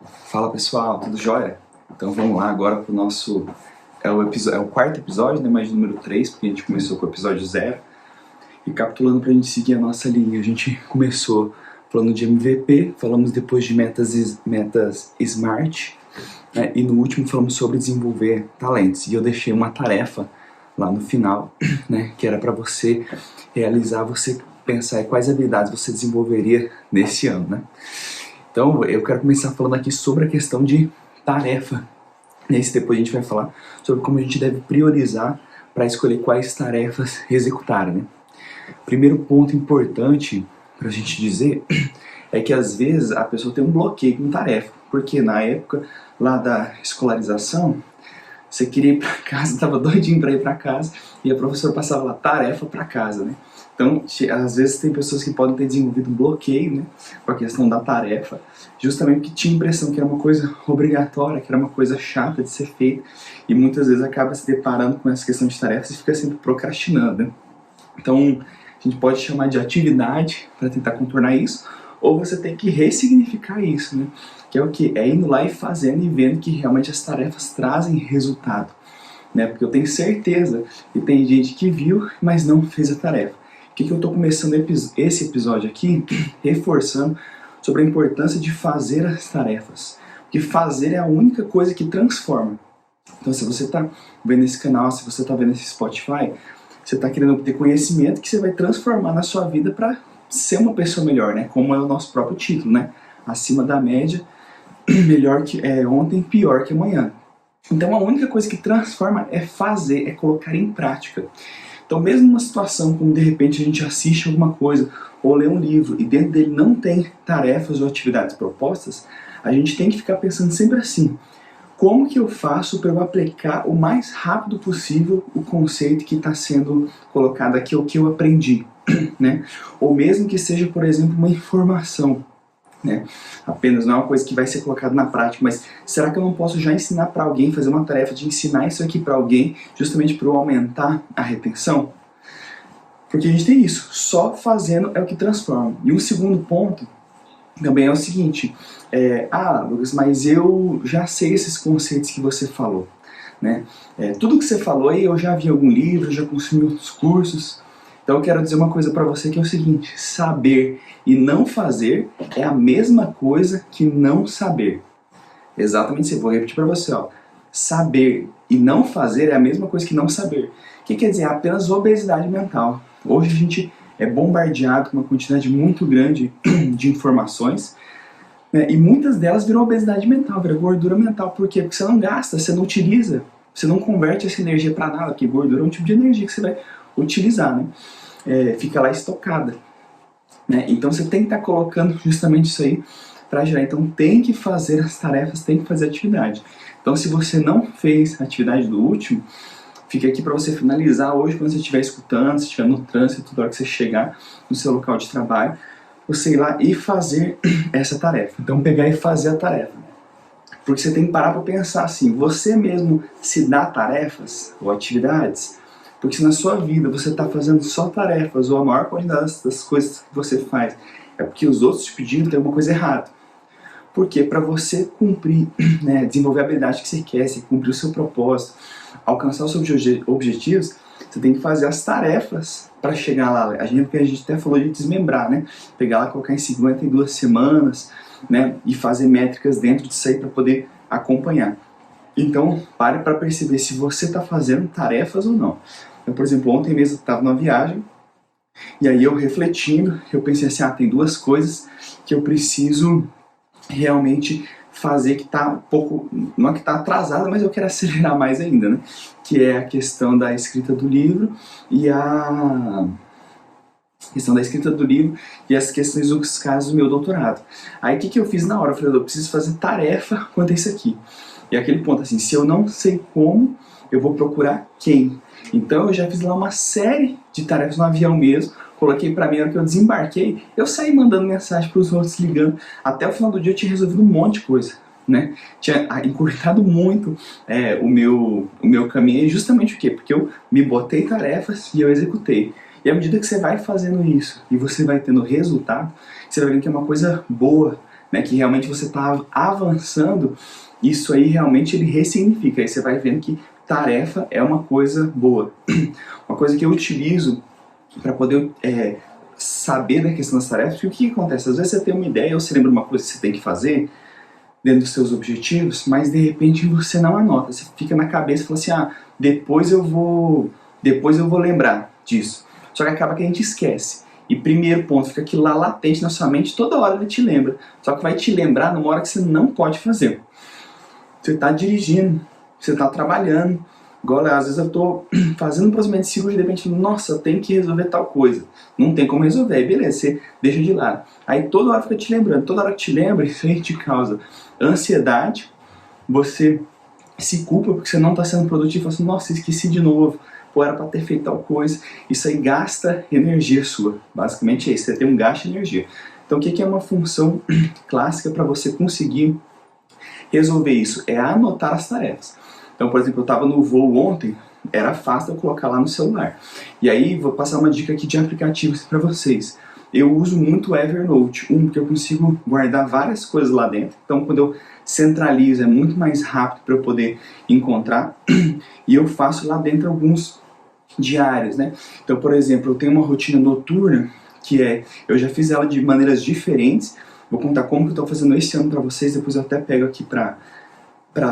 Fala pessoal, tudo jóia? Então vamos lá agora pro nosso... É o quarto episódio, né? Mas número 3, porque a gente começou com o episódio 0. Recapitulando pra gente seguir a nossa linha, a gente começou falando de MVP, falamos depois de metas SMART, né? E no último falamos sobre desenvolver talentos. E eu deixei uma tarefa lá no final, né? Que era para você realizar, você pensar em quais habilidades você desenvolveria nesse ano, né? Então eu quero começar falando aqui sobre a questão de tarefa. Nesse depois a gente vai falar sobre como a gente deve priorizar para escolher quais tarefas executar, né? Primeiro ponto importante para a gente dizer é que às vezes a pessoa tem um bloqueio com tarefa, porque na época lá da escolarização você queria ir para casa, estava doidinho para ir para casa e a professora passava lá tarefa para casa, né? Então, às vezes tem pessoas que podem ter desenvolvido um bloqueio, né, com a questão da tarefa, justamente porque tinha a impressão que era uma coisa obrigatória, que era uma coisa chata de ser feita, e muitas vezes acaba se deparando com essa questão de tarefas e fica sempre procrastinando, né? Então, a gente pode chamar de atividade para tentar contornar isso, ou você tem que ressignificar isso, né? Que é o que? É indo lá e fazendo e vendo que realmente as tarefas trazem resultado, né? Porque eu tenho certeza que tem gente que viu, mas não fez a tarefa. O que eu estou começando esse episódio aqui, reforçando sobre a importância de fazer as tarefas. Porque fazer é a única coisa que transforma. Então se você está vendo esse canal, se você está vendo esse Spotify, você está querendo obter conhecimento que você vai transformar na sua vida para ser uma pessoa melhor, né? Como é o nosso próprio título, né? Acima da média, melhor que ontem, pior que amanhã. Então a única coisa que transforma é fazer, é colocar em prática. Então mesmo numa situação como de repente a gente assiste alguma coisa ou lê um livro e dentro dele não tem tarefas ou atividades propostas, a gente tem que ficar pensando sempre assim: como que eu faço para eu aplicar o mais rápido possível o conceito que está sendo colocado aqui, o que eu aprendi, né? Ou mesmo que seja, por exemplo, uma informação, né? Apenas não é uma coisa que vai ser colocada na prática, mas será que eu não posso já ensinar para alguém, fazer uma tarefa de ensinar isso aqui para alguém, justamente para eu aumentar a retenção? Porque a gente tem isso, só fazendo é o que transforma. E um segundo ponto também é o seguinte, Lucas, mas eu já sei esses conceitos que você falou, né? Tudo que você falou aí eu já vi em algum livro, já consumi outros cursos. Então eu quero dizer uma coisa para você que é o seguinte: saber e não fazer é a mesma coisa que não saber. Exatamente isso, eu vou repetir para você, ó. Saber e não fazer é a mesma coisa que não saber. O que quer dizer? É apenas obesidade mental. Hoje a gente é bombardeado com uma quantidade muito grande de informações, né, e muitas delas viram obesidade mental, viram gordura mental. Por quê? Porque você não gasta, você não utiliza, você não converte essa energia para nada, porque gordura é um tipo de energia que você vai utilizar, né? Fica lá estocada, né? Então você tem que estar colocando justamente isso aí para gerar. Então tem que fazer as tarefas, tem que fazer a atividade. Então se você não fez a atividade do último, fica aqui para você finalizar hoje, quando você estiver escutando, se estiver no trânsito, toda hora que você chegar no seu local de trabalho, você ir lá e fazer essa tarefa. Então pegar e fazer a tarefa. Porque você tem que parar para pensar assim: você mesmo se dá tarefas ou atividades? Porque se na sua vida você está fazendo só tarefas, ou a maior quantidade das coisas que você faz é porque os outros te pediram, tem alguma coisa errada. Porque para você cumprir, né, desenvolver a habilidade que você quer, você cumprir o seu propósito, alcançar os seus objetivos, você tem que fazer as tarefas para chegar lá. A gente até falou de desmembrar, né? Pegar lá, colocar em 52 semanas, né? E fazer métricas dentro disso aí para poder acompanhar. Então, pare para perceber se você está fazendo tarefas ou não. Eu, por exemplo, ontem mesmo eu estava numa viagem, e aí eu refletindo, eu pensei assim: tem duas coisas que eu preciso realmente fazer que está um pouco, não é que está atrasada, mas eu quero acelerar mais ainda, né? Que é a questão da escrita do livro e as questões dos casos do meu doutorado. Aí o que eu fiz na hora? Eu falei: eu preciso fazer tarefa quanto a isso aqui. E aquele ponto assim: se eu não sei como, eu vou procurar quem. Então eu já fiz lá uma série de tarefas no avião mesmo, coloquei pra mim. Na hora que eu desembarquei, eu saí mandando mensagem pros outros, ligando. Até o final do dia eu tinha resolvido um monte de coisa, né? Tinha encurtado muito o meu caminho. Justamente o quê? Porque eu me botei tarefas e eu executei. E à medida que você vai fazendo isso e você vai tendo resultado, você vai vendo que é uma coisa boa, né, que realmente você está avançando, isso aí realmente ele ressignifica. Aí você vai vendo que tarefa é uma coisa boa. Uma coisa que eu utilizo para poder saber da questão das tarefas, porque o que acontece? Às vezes você tem uma ideia ou você lembra uma coisa que você tem que fazer dentro dos seus objetivos, mas de repente você não anota, você fica na cabeça e fala assim, depois eu vou lembrar disso. Só que acaba que a gente esquece. E primeiro ponto, fica aquilo lá latente na sua mente, toda hora ele te lembra. Só que vai te lembrar numa hora que você não pode fazer. Você está dirigindo, você está trabalhando, igual às vezes eu estou fazendo um procedimento de cirurgia e de repente, nossa, eu tenho que resolver tal coisa. Não tem como resolver, aí beleza, você deixa de lado. Aí toda hora fica te lembrando, toda hora que te lembra, isso aí te causa ansiedade, você se culpa porque você não está sendo produtivo, fala assim, nossa, esqueci de novo, pô, era para ter feito tal coisa. Isso aí gasta energia sua, basicamente é isso, você tem um gasto de energia. Então o que é uma função clássica para você conseguir resolver isso? É anotar as tarefas. Então, por exemplo, eu estava no voo ontem, era fácil eu colocar lá no celular. E aí, vou passar uma dica aqui de aplicativos para vocês. Eu uso muito o Evernote, porque eu consigo guardar várias coisas lá dentro. Então, quando eu centralizo, é muito mais rápido para eu poder encontrar. E eu faço lá dentro alguns diários, né? Então, por exemplo, eu tenho uma rotina noturna, eu já fiz ela de maneiras diferentes. Vou contar como que eu estou fazendo esse ano para vocês, depois eu até pego aqui para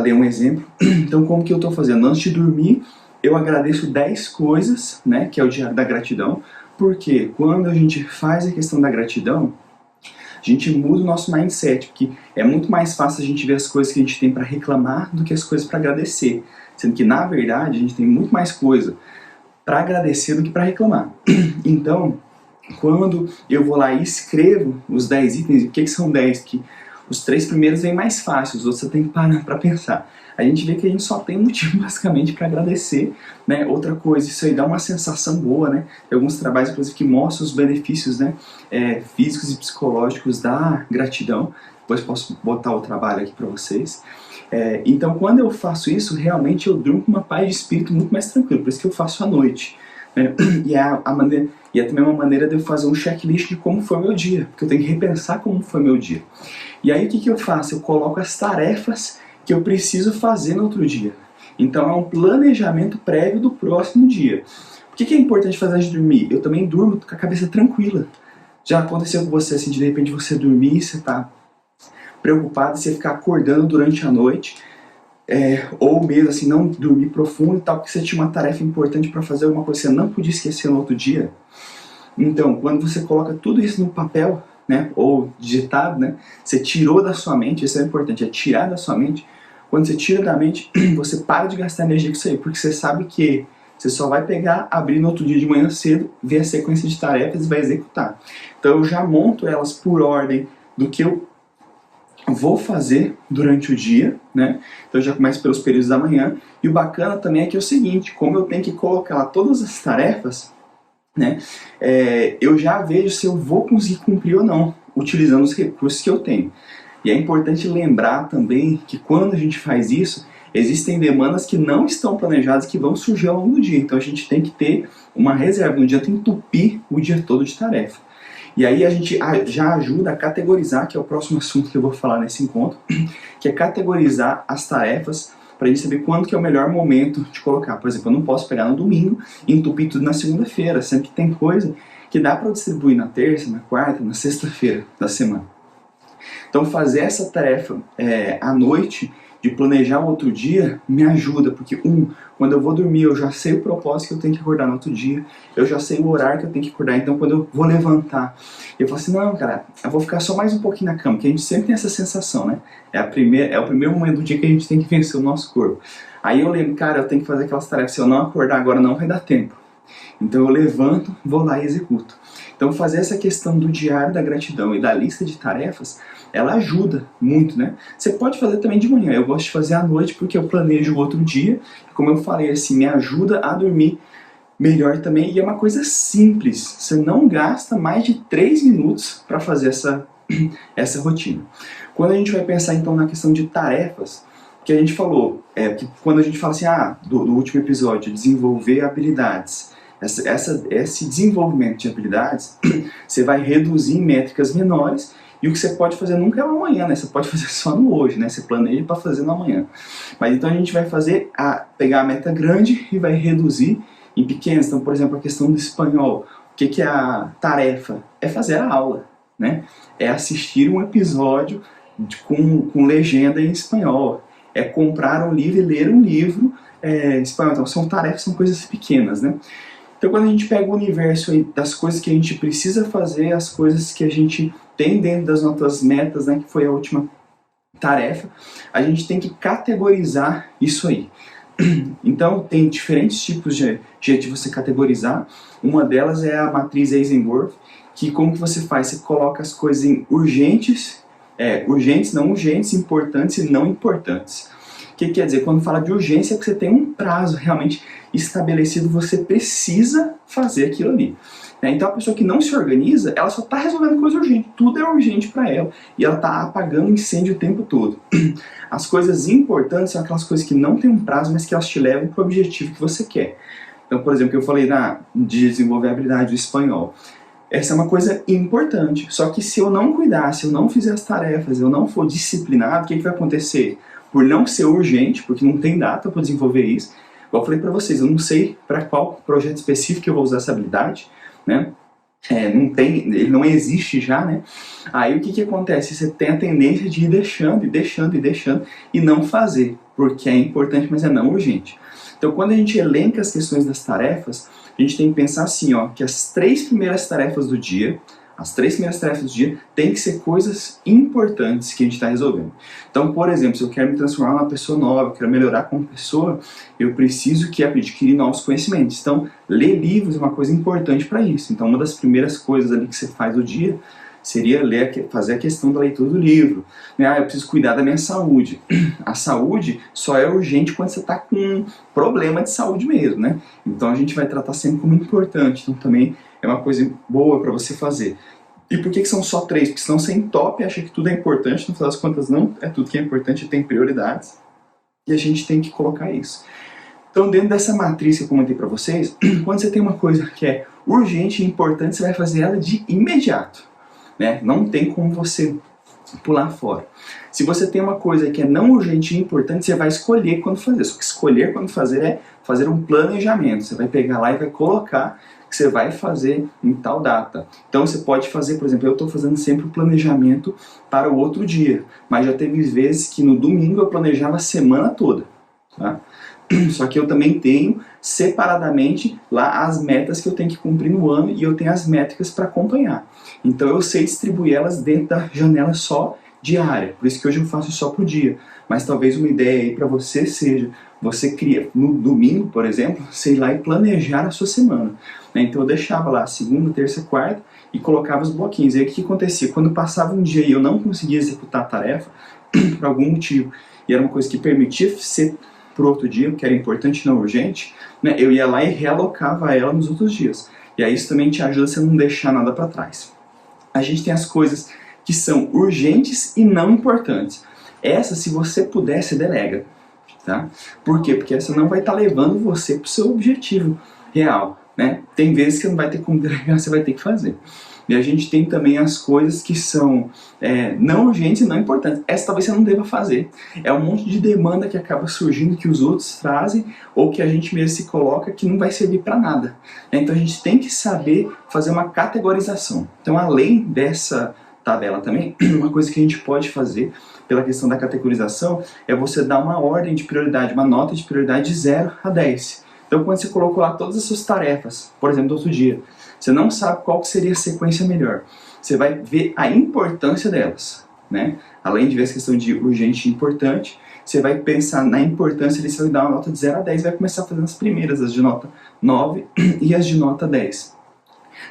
ler um exemplo. Então, como que eu estou fazendo? Antes de dormir, eu agradeço 10 coisas, né, que é o diário da gratidão, porque quando a gente faz a questão da gratidão, a gente muda o nosso mindset, porque é muito mais fácil a gente ver as coisas que a gente tem para reclamar do que as coisas para agradecer, sendo que, na verdade, a gente tem muito mais coisa para agradecer do que para reclamar. Então, quando eu vou lá e escrevo os 10 itens, o que são 10? Que os 3 primeiros vêm mais fáceis, os outros você tem que parar para pensar. A gente vê que a gente só tem motivo basicamente para agradecer, né? Outra coisa, isso aí dá uma sensação boa, né? Tem alguns trabalhos, inclusive, que mostram os benefícios, né, físicos e psicológicos da gratidão. Depois posso botar o trabalho aqui para vocês. Então, quando eu faço isso, realmente eu durmo com uma paz de espírito muito mais tranquilo. Por isso que eu faço à noite. Né? E é também uma maneira de eu fazer um checklist de como foi o meu dia, porque eu tenho que repensar como foi o meu dia. E aí o que eu faço? Eu coloco as tarefas que eu preciso fazer no outro dia. Então é um planejamento prévio do próximo dia. O que é importante fazer antes de dormir? Eu também durmo com a cabeça tranquila. Já aconteceu com você assim, de repente você dormir e você está preocupado e você ficar acordando durante a noite, ou mesmo assim não dormir profundo e tal, porque você tinha uma tarefa importante para fazer, alguma coisa que você não podia esquecer no outro dia. Então, quando você coloca tudo isso no papel, né, ou digitado, né, você tirou da sua mente, isso é importante, é tirar da sua mente. Quando você tira da mente, você para de gastar energia com isso aí, porque você sabe que você só vai pegar, abrir no outro dia de manhã cedo, ver a sequência de tarefas e vai executar. Então eu já monto elas por ordem do que eu vou fazer durante o dia, né? Então eu já começo pelos períodos da manhã. E o bacana também é que é o seguinte, como eu tenho que colocar lá todas as tarefas, né? Eu já vejo se eu vou conseguir cumprir ou não, utilizando os recursos que eu tenho. E é importante lembrar também que quando a gente faz isso, existem demandas que não estão planejadas que vão surgir ao longo do dia. Então a gente tem que ter uma reserva, não adianta entupir o dia todo de tarefa. E aí a gente já ajuda a categorizar, que é o próximo assunto que eu vou falar nesse encontro, que é categorizar as tarefas para a gente saber quando que é o melhor momento de colocar. Por exemplo, eu não posso pegar no domingo e entupir tudo na segunda-feira, sendo que tem coisa que dá para distribuir na terça, na quarta, na sexta-feira da semana. Então fazer essa tarefa à noite, de planejar o outro dia, me ajuda, porque quando eu vou dormir eu já sei o propósito que eu tenho que acordar no outro dia, eu já sei o horário que eu tenho que acordar, então quando eu vou levantar, eu falo assim, não cara, eu vou ficar só mais um pouquinho na cama, porque a gente sempre tem essa sensação, né? É o primeiro momento do dia que a gente tem que vencer o nosso corpo. Aí eu lembro, cara, eu tenho que fazer aquelas tarefas, se eu não acordar agora não vai dar tempo. Então eu levanto, vou lá e executo. Então fazer essa questão do diário da gratidão e da lista de tarefas, ela ajuda muito, né? Você pode fazer também de manhã, eu gosto de fazer à noite porque eu planejo o outro dia, como eu falei, assim, me ajuda a dormir melhor também, e é uma coisa simples, você não gasta mais de 3 minutos para fazer essa rotina. Quando a gente vai pensar então na questão de tarefas, que a gente falou, que quando a gente fala assim, do último episódio, desenvolver habilidades, esse desenvolvimento de habilidades, você vai reduzir em métricas menores E o que você pode fazer nunca é o amanhã, né? Você pode fazer só no hoje, né? Você planeja para fazer no amanhã. Mas então a gente vai pegar a meta grande e vai reduzir em pequenas. Então, por exemplo, a questão do espanhol. O que é a tarefa? É fazer a aula, né? É assistir um episódio com legenda em espanhol. É comprar um livro e ler um livro em espanhol. Então são tarefas, são coisas pequenas, né? Então quando a gente pega o universo aí das coisas que a gente precisa fazer, as coisas que a gente tem dentro das nossas metas, né, que foi a última tarefa, a gente tem que categorizar isso aí. Então tem diferentes tipos de jeito de você categorizar. Uma delas é a matriz Eisenhower, que como que você faz? Você coloca as coisas em urgentes, urgentes, não urgentes, importantes e não importantes. O que quer dizer? Quando fala de urgência é que você tem um prazo realmente estabelecido, você precisa fazer aquilo ali. Então a pessoa que não se organiza, ela só está resolvendo coisa urgente, tudo é urgente para ela e ela está apagando incêndio o tempo todo. As coisas importantes são aquelas coisas que não tem um prazo, mas que elas te levam para o objetivo que você quer. Então, por exemplo, eu falei de desenvolver a habilidade do espanhol. Essa é uma coisa importante, só que se eu não cuidar, se eu não fizer as tarefas, eu não for disciplinado, o que vai acontecer? Por não ser urgente, porque não tem data para desenvolver isso, igual eu falei para vocês, eu não sei para qual projeto específico eu vou usar essa habilidade, né? Ele não existe já, né? Aí o que acontece? Você tem a tendência de ir deixando e não fazer, porque é importante, mas é não urgente. Então quando a gente elenca as questões das tarefas, a gente tem que pensar assim, ó, que as 3 primeiras tarefas do dia, tem que ser coisas importantes que a gente está resolvendo. Então, por exemplo, se eu quero me transformar numa pessoa nova, eu quero melhorar como pessoa, eu preciso adquirir novos conhecimentos. Então, ler livros é uma coisa importante para isso. Então, uma das primeiras coisas ali que você faz no dia seria fazer a questão da leitura do livro. Eu preciso cuidar da minha saúde. A saúde só é urgente quando você está com um problema de saúde mesmo, né? Então, a gente vai tratar sempre como importante. Então, também é uma coisa boa para você fazer. E por que são só 3? Porque senão você entope e acha que tudo é importante, no final das contas não é tudo que é importante, tem prioridades. E a gente tem que colocar isso. Então dentro dessa matriz que eu comentei para vocês, quando você tem uma coisa que é urgente e importante, você vai fazer ela de imediato, né? Não tem como você pular fora. Se você tem uma coisa que é não urgente e importante, você vai escolher quando fazer. Só que escolher quando fazer é fazer um planejamento. Você vai pegar lá e vai colocar que você vai fazer em tal data. Então você pode fazer, por exemplo, eu estou fazendo sempre o planejamento para o outro dia, mas já teve vezes que no domingo eu planejava a semana toda, tá? Só que eu também tenho separadamente lá as metas que eu tenho que cumprir no ano e eu tenho as métricas para acompanhar. Então eu sei distribuir elas dentro da janela só diária, por isso que hoje eu faço só por dia. Mas talvez uma ideia aí para você seja, você cria no domingo, por exemplo, você ir lá e planejar a sua semana. Então eu deixava lá segunda, terça, quarta e colocava os bloquinhos. E aí o que acontecia? Quando passava um dia e eu não conseguia executar a tarefa, por algum motivo, e era uma coisa que permitia ser para outro dia, que era importante e não urgente, né, eu ia lá e realocava ela nos outros dias. E aí isso também te ajuda a você não deixar nada para trás. A gente tem as coisas que são urgentes e não importantes. Essa, se você puder, você delega. Tá? Por quê? Porque essa não vai estar levando você para o seu objetivo real, né? Tem vezes que não vai ter como delegar, você vai ter que fazer. E a gente tem também as coisas que são não urgentes e não importantes. Essa talvez você não deva fazer. É um monte de demanda que acaba surgindo, que os outros trazem, ou que a gente mesmo se coloca, que não vai servir para nada. Então a gente tem que saber fazer uma categorização. Então além dessa tabela também, uma coisa que a gente pode fazer pela questão da categorização é você dar uma ordem de prioridade, uma nota de prioridade de 0 a 10. Então quando você colocou lá todas as suas tarefas, por exemplo, do outro dia, você não sabe qual que seria a sequência melhor. Você vai ver a importância delas, né? Além de ver a questão de urgente e importante, você vai pensar na importância de você dar uma nota de 0 a 10 e vai começar fazendo as primeiras, as de nota 9 e as de nota 10.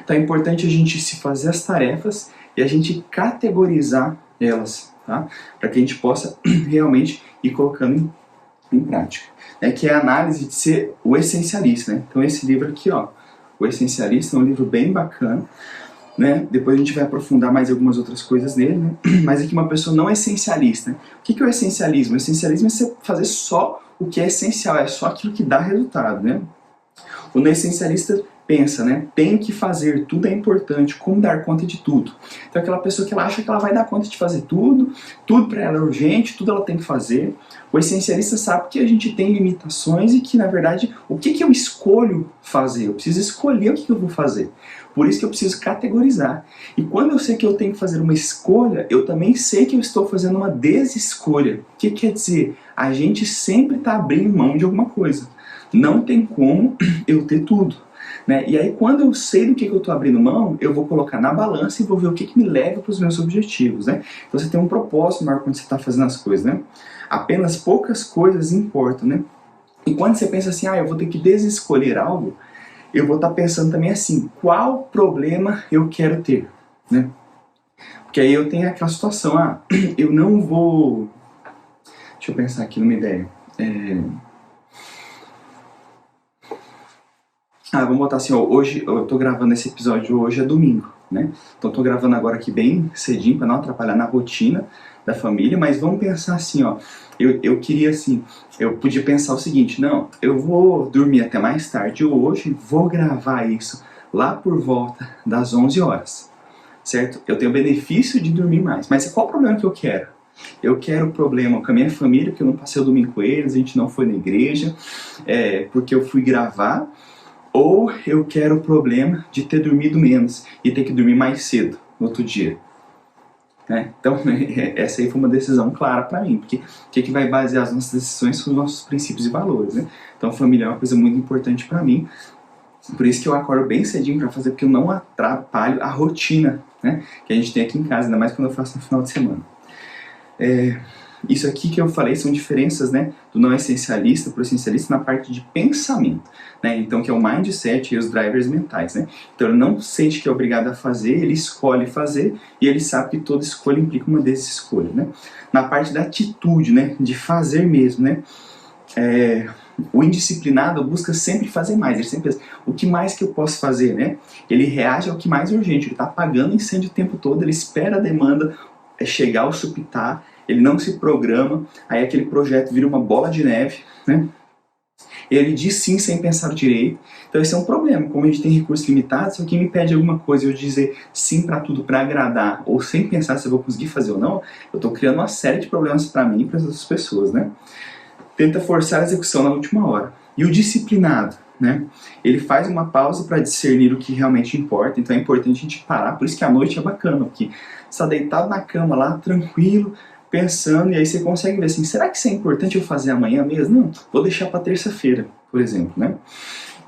Então é importante a gente se fazer as tarefas e a gente categorizar elas, tá? Para que a gente possa realmente ir colocando em prática. Que é a análise de ser o essencialista, né? Então esse livro aqui, ó, O Essencialista, é um livro bem bacana, né? Depois a gente vai aprofundar mais algumas outras coisas nele, né? Mas aqui uma pessoa não essencialista, né? O que é o essencialismo? O essencialismo é você fazer só o que é essencial, é só aquilo que dá resultado, né? O não essencialista pensa, né? Tem que fazer, tudo é importante, como dar conta de tudo. Então aquela pessoa que ela acha que ela vai dar conta de fazer tudo, tudo para ela é urgente, tudo ela tem que fazer. O essencialista sabe que a gente tem limitações e que, na verdade, o que eu escolho fazer? Eu preciso escolher o que eu vou fazer. Por isso que eu preciso categorizar. E quando eu sei que eu tenho que fazer uma escolha, eu também sei que eu estou fazendo uma desescolha. O que quer dizer? A gente sempre está abrindo mão de alguma coisa. Não tem como eu ter tudo. Né? E aí quando eu sei do que eu estou abrindo mão, eu vou colocar na balança e vou ver o que me leva para os meus objetivos. Né? Então você tem um propósito maior quando você está fazendo as coisas. Né? Apenas poucas coisas importam. Né? E quando você pensa assim, eu vou ter que desescolher algo, eu vou estar pensando também assim, qual problema eu quero ter? Né? Porque aí eu tenho aquela situação, eu não vou... Deixa eu pensar aqui numa ideia. Vamos botar assim, hoje eu tô gravando esse episódio, hoje é domingo, né? Então eu tô gravando agora aqui bem cedinho para não atrapalhar na rotina da família, mas vamos pensar assim, eu queria assim, eu podia pensar o seguinte, não, eu vou dormir até mais tarde hoje, vou gravar isso lá por volta das 11 horas, certo? Eu tenho o benefício de dormir mais, mas qual o problema que eu quero? Eu quero problema com a minha família, porque eu não passei o domingo com eles, a gente não foi na igreja, porque eu fui gravar, ou eu quero o problema de ter dormido menos e ter que dormir mais cedo no outro dia. Né? Então, essa aí foi uma decisão clara para mim, porque o que vai basear as nossas decisões são os nossos princípios e valores. Né? Então, família é uma coisa muito importante para mim, por isso que eu acordo bem cedinho para fazer, porque eu não atrapalho a rotina, né, que a gente tem aqui em casa, ainda mais quando eu faço no final de semana. Isso aqui que eu falei são diferenças, né, do não essencialista para o essencialista na parte de pensamento, né, então que é o mindset e os drivers mentais, né, então ele não sente que é obrigado a fazer, ele escolhe fazer e ele sabe que toda escolha implica uma desescolha, né. Na parte da atitude, né, de fazer mesmo, né, o indisciplinado busca sempre fazer mais, ele sempre pensa, o que mais que eu posso fazer, né, ele reage ao que mais urgente, ele está apagando incêndio o tempo todo, ele espera a demanda chegar ao supitar, ele não se programa, aí aquele projeto vira uma bola de neve, né? Ele diz sim sem pensar direito, então esse é um problema, como a gente tem recursos limitados, se alguém me pede alguma coisa e eu dizer sim para tudo, para agradar, ou sem pensar se eu vou conseguir fazer ou não, eu estou criando uma série de problemas para mim e para as outras pessoas, né? Tenta forçar a execução na última hora. E o disciplinado, né? Ele faz uma pausa para discernir o que realmente importa, então é importante a gente parar, por isso que a noite é bacana, porque você está deitado na cama lá, tranquilo, pensando, e aí você consegue ver assim, será que isso é importante eu fazer amanhã mesmo? Não, vou deixar para terça-feira, por exemplo, né?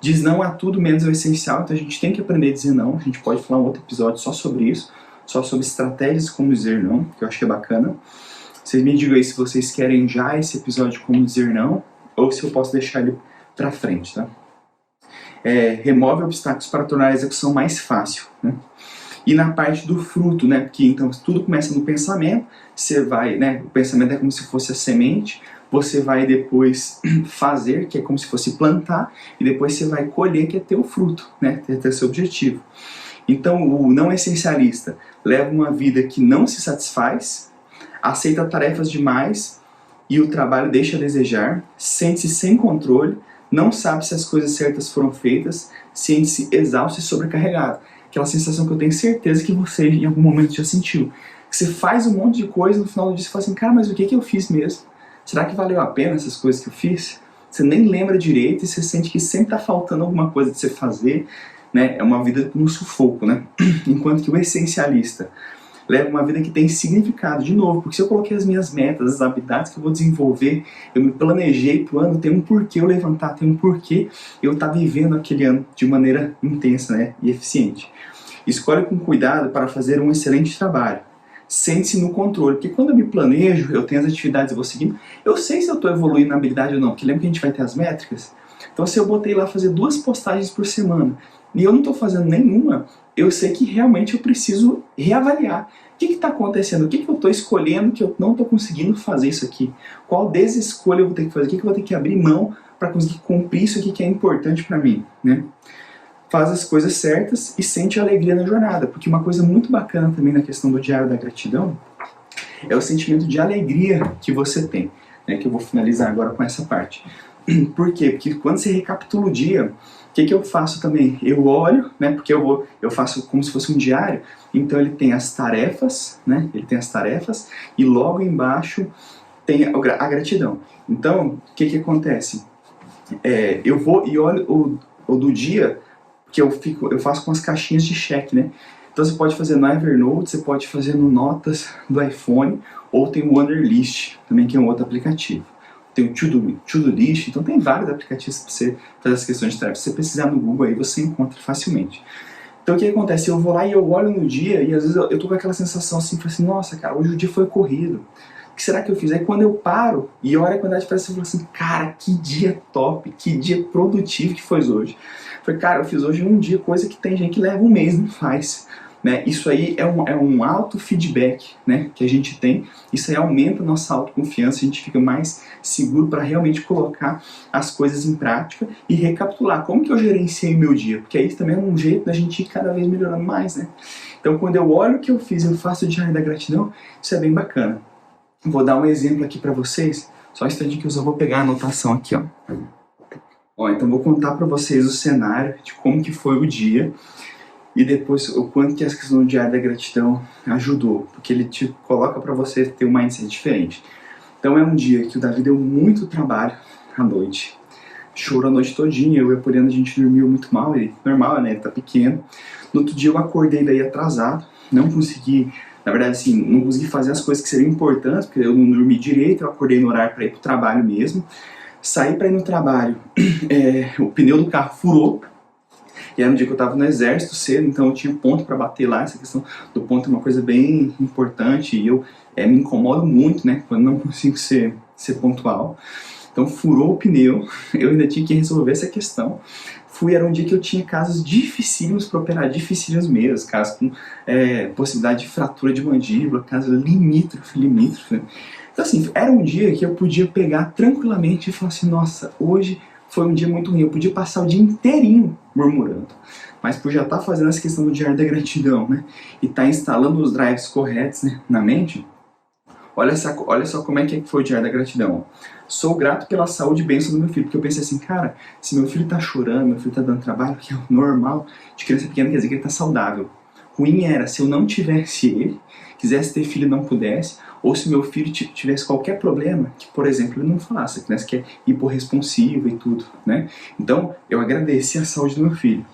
Diz não a tudo menos ao essencial, então a gente tem que aprender a dizer não, a gente pode falar um outro episódio só sobre isso, só sobre estratégias como dizer não, que eu acho que é bacana. Vocês me digam aí se vocês querem já esse episódio como dizer não, ou se eu posso deixar ele para frente, tá? Remove obstáculos para tornar a execução mais fácil, né? E na parte do fruto, né? Porque então tudo começa no pensamento, você vai, né? O pensamento é como se fosse a semente, você vai depois fazer, que é como se fosse plantar, e depois você vai colher, que é ter o fruto, né? Ter seu objetivo. Então o não essencialista leva uma vida que não se satisfaz, aceita tarefas demais e o trabalho deixa a desejar, sente-se sem controle, não sabe se as coisas certas foram feitas, sente-se exausto e sobrecarregado. Aquela sensação que eu tenho certeza que você em algum momento já sentiu. Que você faz um monte de coisa e no final do dia você fala assim, cara, mas o que eu fiz mesmo? Será que valeu a pena essas coisas que eu fiz? Você nem lembra direito e você sente que sempre está faltando alguma coisa de você fazer, né? É uma vida no sufoco, né? Enquanto que o essencialista leva uma vida que tem significado, de novo, porque se eu coloquei as minhas metas, as habilidades que eu vou desenvolver, eu me planejei pro ano, tem um porquê eu levantar, tem um porquê eu estar vivendo aquele ano de maneira intensa, né, e eficiente. Escolhe com cuidado para fazer um excelente trabalho. Sente-se no controle, porque quando eu me planejo, eu tenho as atividades, eu vou seguindo, eu sei se eu estou evoluindo na habilidade ou não, porque lembra que a gente vai ter as métricas? Então se eu botei lá fazer 2 postagens por semana, e eu não estou fazendo nenhuma, eu sei que realmente eu preciso reavaliar. O que está acontecendo? O que eu estou escolhendo que eu não estou conseguindo fazer isso aqui? Qual desescolha eu vou ter que fazer? O que eu vou ter que abrir mão para conseguir cumprir isso aqui que é importante para mim? Né? Faz as coisas certas e sente alegria na jornada. Porque uma coisa muito bacana também na questão do Diário da Gratidão é o sentimento de alegria que você tem. Né? Que eu vou finalizar agora com essa parte. Por quê? Porque quando você recapitula o dia, que eu faço também? Eu olho, né, porque eu faço como se fosse um diário, então ele tem as tarefas, né, ele tem as tarefas, e logo embaixo tem a gratidão. Então, o que acontece? Eu vou e olho o do dia, que eu faço com as caixinhas de cheque, né? Então você pode fazer no Evernote, você pode fazer no Notas do iPhone, ou tem o Wunderlist, também que é um outro aplicativo. Tem o To-Do List, então tem vários aplicativos para você fazer as questões de tarefas. Se você precisar no Google aí, você encontra facilmente. Então o que acontece? Eu vou lá e eu olho no dia, e às vezes eu tô com aquela sensação assim, nossa, cara, hoje o dia foi corrido. O que será que eu fiz? Aí quando eu paro e olho a quantidade de peças, eu falo assim, cara, que dia top, que dia produtivo que foi hoje. Eu falei, cara, eu fiz hoje um dia, coisa que tem gente que leva um mês e não faz. Né? Isso aí é um auto-feedback, né, que a gente tem. Isso aí aumenta a nossa autoconfiança, a gente fica mais seguro para realmente colocar as coisas em prática e recapitular como que eu gerenciei o meu dia, porque aí também é um jeito da gente ir cada vez melhorando mais, né? Então quando eu olho o que eu fiz, eu faço o diário da gratidão, isso é bem bacana. Vou dar um exemplo aqui para vocês, só um instantinho que eu só vou pegar a anotação aqui, ó. Então vou contar para vocês o cenário de como que foi o dia e depois o quanto que essa questão do diário da gratidão ajudou, porque ele te coloca para você ter um mindset diferente. Então é um dia que o Davi deu muito trabalho à noite, chorou a noite todinha, eu e a Poliana a gente dormiu muito mal, ele, normal, né, ele tá pequeno. No outro dia eu acordei daí atrasado, não consegui, na verdade assim, não consegui fazer as coisas que seriam importantes, porque eu não dormi direito, eu acordei no horário para ir pro trabalho mesmo. Saí para ir no trabalho, o pneu do carro furou, e era um dia que eu estava no exército cedo, então eu tinha ponto para bater lá. Essa questão do ponto é uma coisa bem importante e eu me incomodo muito, né, quando não consigo ser pontual. Então furou o pneu, eu ainda tinha que resolver essa questão. Era um dia que eu tinha casos dificílimos para operar, dificílimos mesmo, casos com possibilidade de fratura de mandíbula, casos limítrofe. Né? Então assim, era um dia que eu podia pegar tranquilamente e falar assim, nossa, hoje foi um dia muito ruim, eu podia passar o dia inteirinho murmurando. Mas por já estar fazendo essa questão do diário da gratidão, né, e estar instalando os drives corretos, né, na mente, olha só como é que foi o diário da gratidão. Sou grato pela saúde e bênção do meu filho, porque eu pensei assim, cara, se meu filho tá chorando, meu filho tá dando trabalho, que é o normal de criança pequena, quer dizer que ele tá saudável. Ruim era se eu não tivesse ele, quisesse ter filho e não pudesse, ou se meu filho tivesse qualquer problema, que, por exemplo, ele não falasse, a criança que é hiporresponsiva e tudo, né? Então, eu agradeci a saúde do meu filho.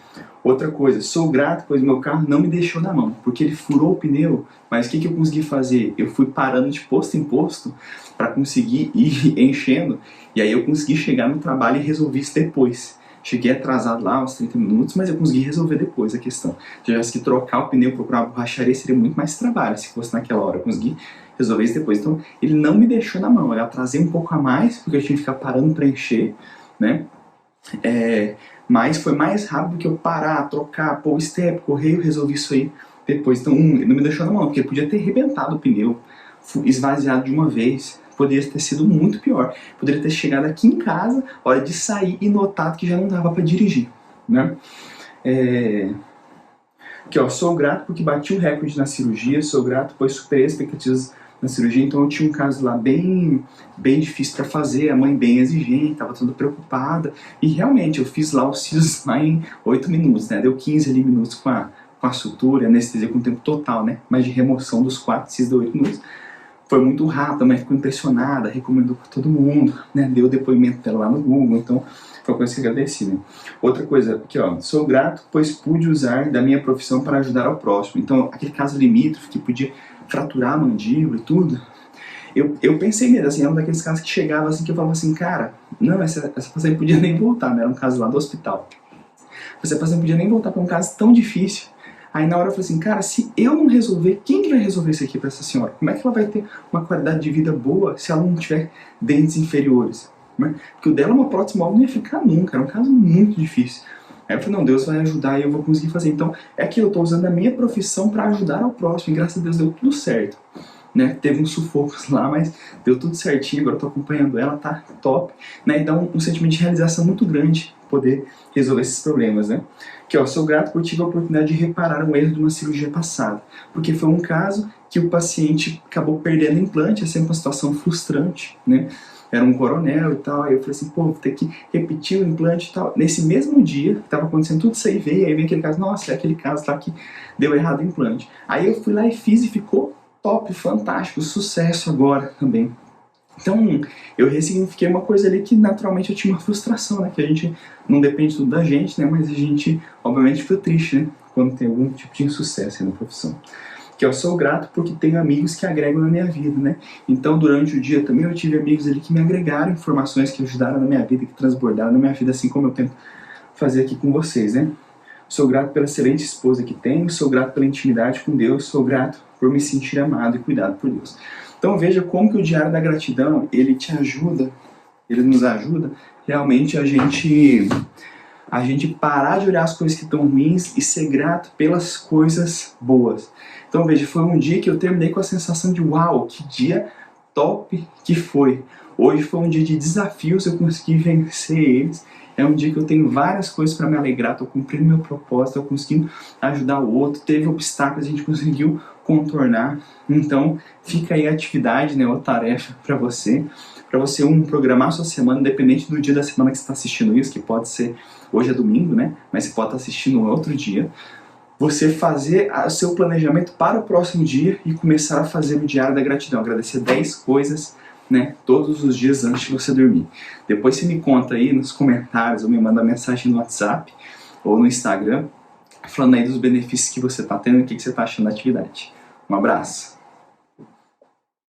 Outra coisa, sou grato, pois meu carro não me deixou na mão, porque ele furou o pneu, mas o que eu consegui fazer? Eu fui parando de posto em posto para conseguir ir enchendo, e aí eu consegui chegar no trabalho e resolvi isso depois. Cheguei atrasado lá, uns 30 minutos, mas eu consegui resolver depois a questão. Se eu tivesse que trocar o pneu, procurar uma borracharia, seria muito mais trabalho se fosse naquela hora. Eu consegui resolver isso depois. Então, ele não me deixou na mão. Eu atrasei um pouco a mais, porque eu tinha que ficar parando para encher, né? Mas foi mais rápido que eu parar, trocar, pôr o step, correr, eu resolvi isso aí depois. Então, ele não me deixou na mão, porque ele podia ter arrebentado o pneu, esvaziado de uma vez. Poderia ter sido muito pior. Poderia ter chegado aqui em casa, hora de sair e notado que já não dava para dirigir, né? Aqui, ó, sou grato porque bati o recorde na cirurgia, sou grato pois superei as expectativas na cirurgia, então eu tinha um caso lá bem difícil para fazer, a mãe bem exigente, estava toda preocupada, e realmente eu fiz lá os sisos lá em 8 minutos, né? Deu 15 ali minutos com a sutura, anestesia com o tempo total, né? Mas de remoção dos 4 sisos deu 8 minutos. Foi muito rápido, a mãe ficou impressionada, recomendou para todo mundo, né? Deu o depoimento dela lá no Google, então foi uma coisa que eu agradeci, né? Outra coisa, aqui ó, sou grato pois pude usar da minha profissão para ajudar ao próximo. Então, aquele caso limítrofe que podia fraturar a mandíbula e tudo, eu pensei mesmo, assim, era um daqueles casos que chegava assim, que eu falava assim, cara, não, essa paciente podia nem voltar, né? Era um caso lá do hospital. Essa paciente podia nem voltar para um caso tão difícil. Aí na hora eu falei assim, cara, se eu não resolver, quem que vai resolver isso aqui para essa senhora? Como é que ela vai ter uma qualidade de vida boa se ela não tiver dentes inferiores? Né? Porque o dela, uma prótese móvel, não ia ficar nunca, era um caso muito difícil. Aí eu falei, não, Deus vai ajudar e eu vou conseguir fazer. Então, é que eu estou usando a minha profissão para ajudar ao próximo, e graças a Deus deu tudo certo. Né? Teve uns sufocos lá, mas deu tudo certinho, agora eu tô acompanhando ela, tá top, né? E dá um sentimento de realização muito grande poder resolver esses problemas, né? Que ó, sou grato por tive a oportunidade de reparar um erro de uma cirurgia passada, porque foi um caso que o paciente acabou perdendo o implante, é sempre uma situação frustrante, né? Era um coronel e tal, aí eu falei assim, pô, vou ter que repetir o implante e tal. Nesse mesmo dia, que estava acontecendo tudo isso aí, aí veio aquele caso, nossa, é aquele caso lá que deu errado o implante. Aí eu fui lá e fiz e ficou top, fantástico, sucesso agora também. Então, eu ressignifiquei uma coisa ali que naturalmente eu tinha uma frustração, né? Que a gente não depende tudo da gente, né? Mas a gente, obviamente, fica triste, né? Quando tem algum tipo de insucesso aí na profissão. Que eu sou grato porque tenho amigos que agregam na minha vida, né? Então, durante o dia também eu tive amigos ali que me agregaram informações que ajudaram na minha vida, que transbordaram na minha vida, assim como eu tento fazer aqui com vocês, né? Sou grato pela excelente esposa que tenho, sou grato pela intimidade com Deus, sou grato por me sentir amado e cuidado por Deus. Então veja como que o Diário da Gratidão, ele te ajuda, ele nos ajuda realmente a gente parar de olhar as coisas que estão ruins e ser grato pelas coisas boas. Então veja, foi um dia que eu terminei com a sensação de uau, que dia top que foi. Hoje foi um dia de desafios, eu consegui vencer eles. É um dia que eu tenho várias coisas para me alegrar, estou cumprindo meu propósito, estou conseguindo ajudar o outro, teve obstáculos, a gente conseguiu contornar. Então fica aí a atividade, né, ou tarefa para você programar a sua semana, independente do dia da semana que você está assistindo isso, que pode ser, hoje é domingo, né, mas você pode estar assistindo outro dia. Você fazer o seu planejamento para o próximo dia e começar a fazer o Diário da Gratidão, agradecer 10 coisas, né, todos os dias antes de você dormir. Depois você me conta aí nos comentários ou me manda mensagem no WhatsApp ou no Instagram, falando aí dos benefícios que você está tendo e o que você está achando da atividade. Um abraço!